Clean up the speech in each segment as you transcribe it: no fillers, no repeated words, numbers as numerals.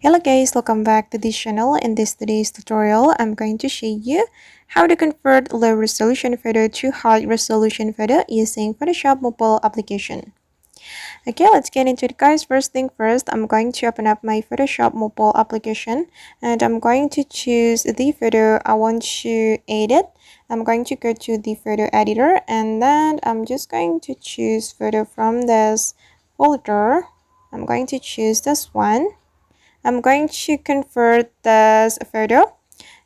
Hello guys, welcome back to this channel. In today's tutorial, I'm going to show you how to convert low resolution photo to high resolution photo using Photoshop mobile application. Okay, let's get into it guys. First thing first, I'm going to open up my Photoshop mobile application and I'm going to choose the photo I want to edit. I'm going to go to the photo editor and then I'm just going to choose photo from this folder. I'm going to choose this one. I'm going to convert this photo.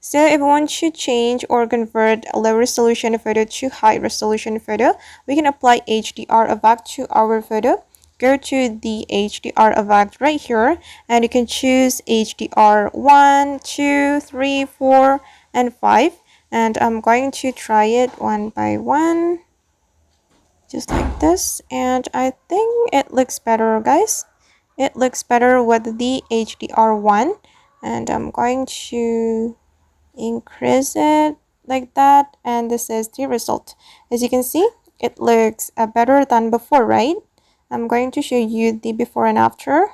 So if we want to change or convert a low resolution photo to high resolution photo, we can apply HDR effect to our photo. Go to the HDR effect right here and you can choose HDR 1, 2, 3, 4, and 5. And I'm going to try it one by one, just like this. And I think it looks better, guys. It looks better with the HDR1, and I'm going to increase it like that, and this is the result. As you can see, it looks better than before, right? I'm going to show you the before and after.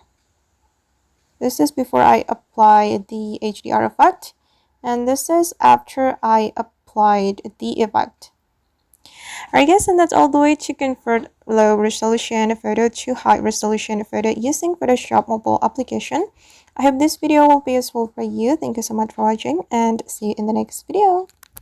This is before I apply the HDR effect, and this is after I applied the effect. Alright guys, and that's all the way to convert low resolution photo to high resolution photo using Photoshop mobile application. I hope this video will be useful for you. Thank you so much for watching and see you in the next video.